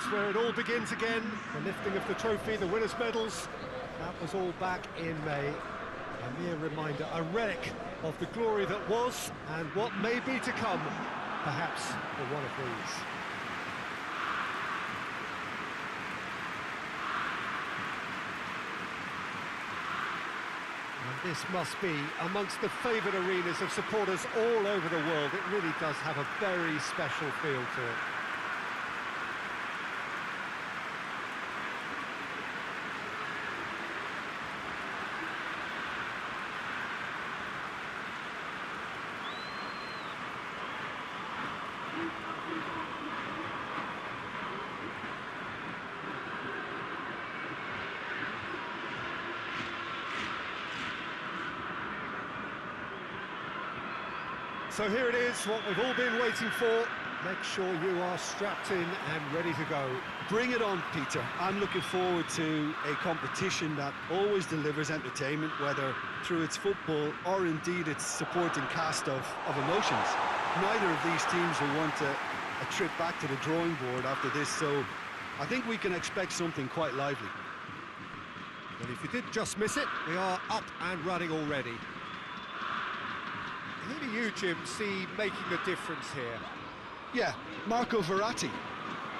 That's where it all begins again. The lifting of the trophy, the winners' medals. That was all back in May. A mere reminder, a relic of the glory that was and what may be to come, perhaps for one of these. And this must be amongst the favoured arenas of supporters all over the world. It really does have a very special feel to it. So here it is, what we've all been waiting for. Make sure you are strapped in and ready to go. Bring it on, Peter. I'm looking forward to a competition that always delivers entertainment, whether through its football or indeed its supporting cast of emotions. Neither of these teams will want a trip back to the drawing board after this, so I think we can expect something quite lively. And if you did just miss it, we are up and running already. Who do you, Jim, see making the difference here? Yeah, Marco Verratti.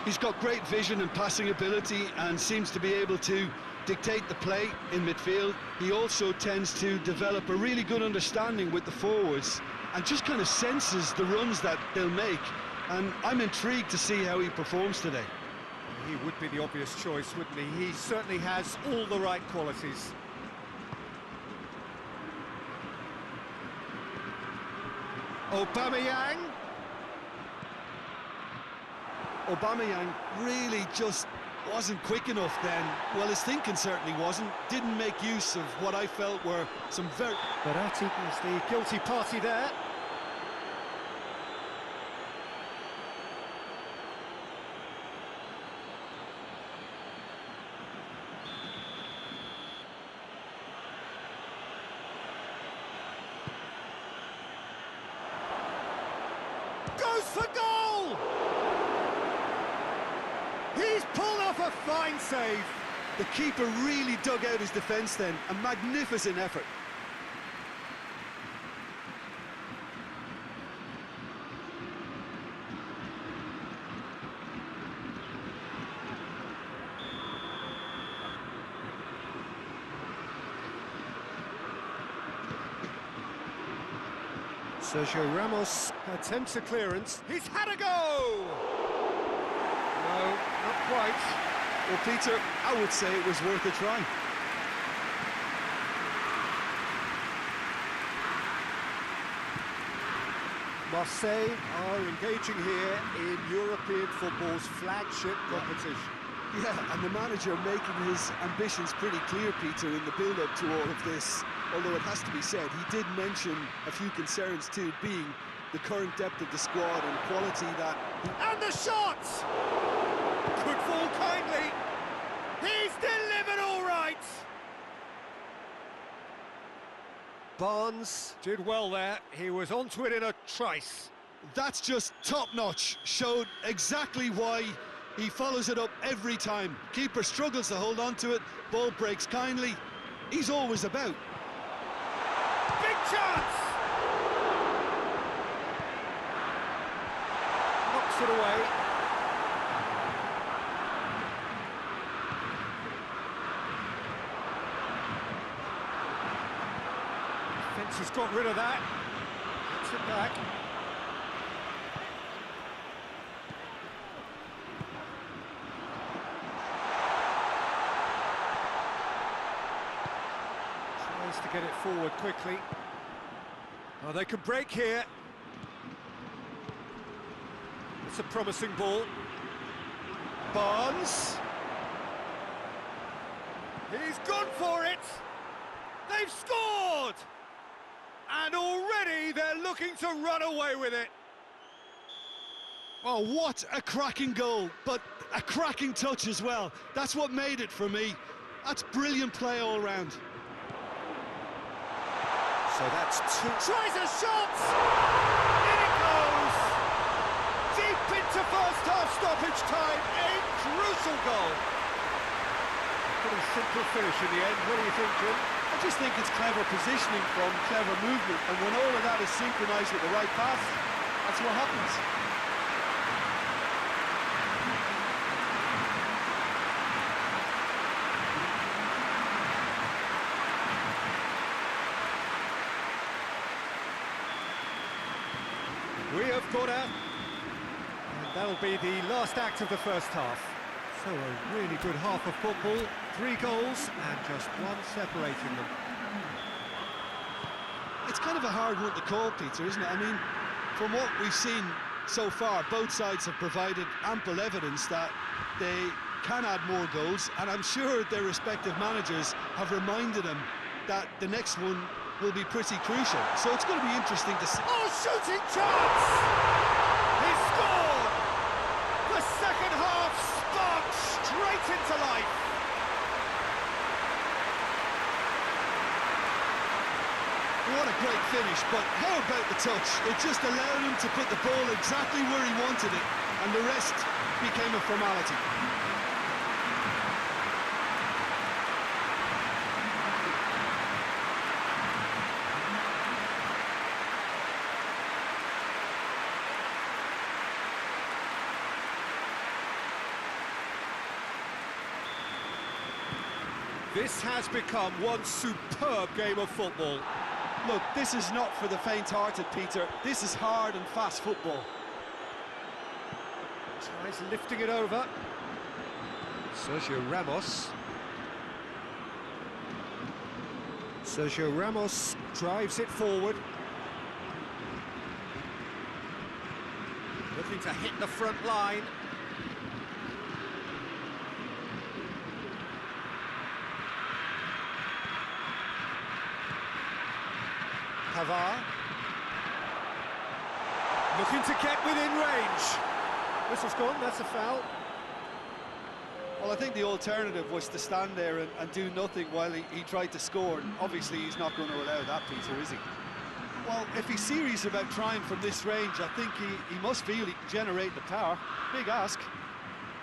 He's got great vision and passing ability and seems to be able to dictate the play in midfield. He also tends to develop a really good understanding with the forwards and just kind of senses the runs that they'll make. And I'm intrigued to see how he performs today. He would be the obvious choice, wouldn't he? He certainly has all the right qualities. Aubameyang really just wasn't quick enough then. Well, his thinking certainly wasn't. Didn't make use of what I felt were some very... Verratti was the guilty party there. Goes for goal! He's pulled off a fine save. The keeper really dug out his defence then. A magnificent effort. Sergio Ramos attempts a clearance. He's had a go! No, not quite. Well, Peter, I would say it was worth a try. Marseille are engaging here in European football's flagship competition. Yeah, and the manager making his ambitions pretty clear, Peter, in the build-up to all of this. Although it has to be said, he did mention a few concerns too, being the current depth of the squad and quality that... And the shot! Could fall kindly. He's delivered all right. Barnes did well there. He was onto it in a trice. That's just top-notch. Showed exactly why he follows it up every time. Keeper struggles to hold on to it. Ball breaks kindly. He's always about. Big chance! Knocks it away. Defence has got rid of that. Gets it back. Tries to get it forward quickly. Oh, they could break here. It's a promising ball. Barnes. He's gone for it. They've scored! And already they're looking to run away with it. Oh, what a cracking goal, but a cracking touch as well. That's what made it for me. That's brilliant play all round. So that's two. Tries a shot! In it goes! Deep into first half stoppage time. simple finish in the end. What do you think, Jim? I just think it's clever positioning from clever movement, and when all of that is synchronised with the right pass, that's what happens. We have got out, and that'll be the last act of the first half. So a really good half of football, 3 goals and just one separating them. It's kind of a hard one to call, Peter, isn't it? I mean, from what we've seen so far, both sides have provided ample evidence that they can add more goals, and I'm sure their respective managers have reminded them that the next one will be pretty crucial. So it's going to be interesting to see. Oh, shooting chance! He scored! The second half sparked straight into life. What a great finish, but how about the touch? It just allowed him to put the ball exactly where he wanted it, and the rest became a formality. This has become one superb game of football. Look, this is not for the faint-hearted, Peter. This is hard and fast football. Tries lifting it over. Sergio Ramos. Sergio Ramos drives it forward. Looking to hit the front line. Pavard. Looking to get within range. Whistle's gone, that's a foul. Well, I think the alternative was to stand there and do nothing while he tried to score. And obviously, he's not going to allow that, Peter, is he? Well, if he's serious about trying from this range, I think he must feel he can generate the power. Big ask.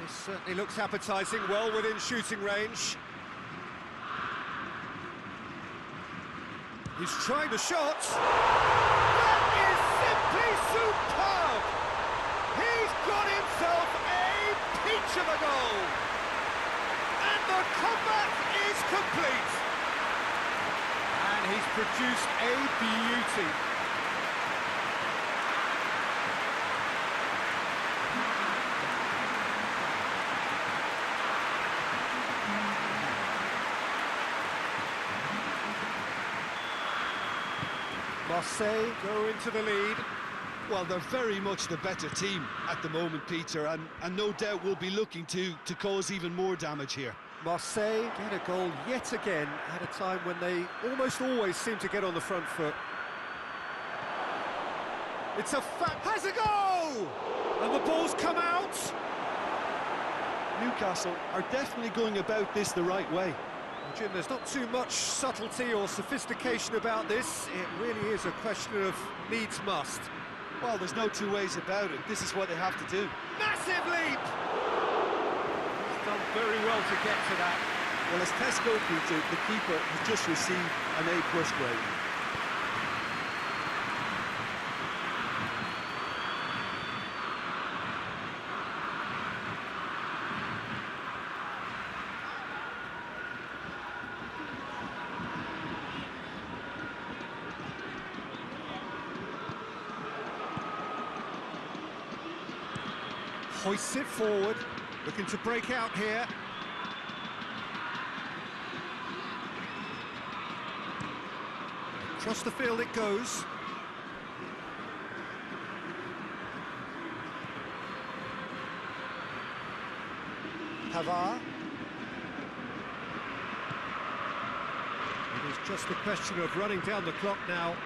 This certainly looks appetising, well within shooting range. He's trying the shot. That is simply superb! He's got himself a peach of a goal. And the comeback is complete. And he's produced a beauty. Marseille go into the lead. Well, they're very much the better team at the moment, Peter, and no doubt will be looking to cause even more damage here. Marseille get a goal yet again at a time when they almost always seem to get on the front foot. It's a has a goal! And the ball's come out! Newcastle are definitely going about this the right way. Jim, there's not too much subtlety or sophistication about this. It really is a question of needs must. Well, there's no two ways about it. This is what they have to do. Massive leap! He's done very well to get to that. Well, as Tesco Peter, the keeper has just received an A+ grade. Hoists it forward, looking to break out here. Across the field it goes. Pavard. It is just a question of running down the clock now.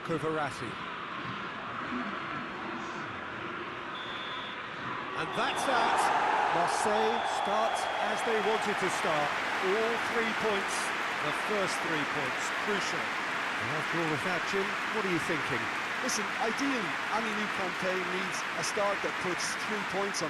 Verratti. And that's that. Marseille starts as they wanted to start. All 3 points the first 3 points, crucial. And after all of that, Jim, what are you thinking? Listen, ideally, any new campaign needs a start that puts 3 points on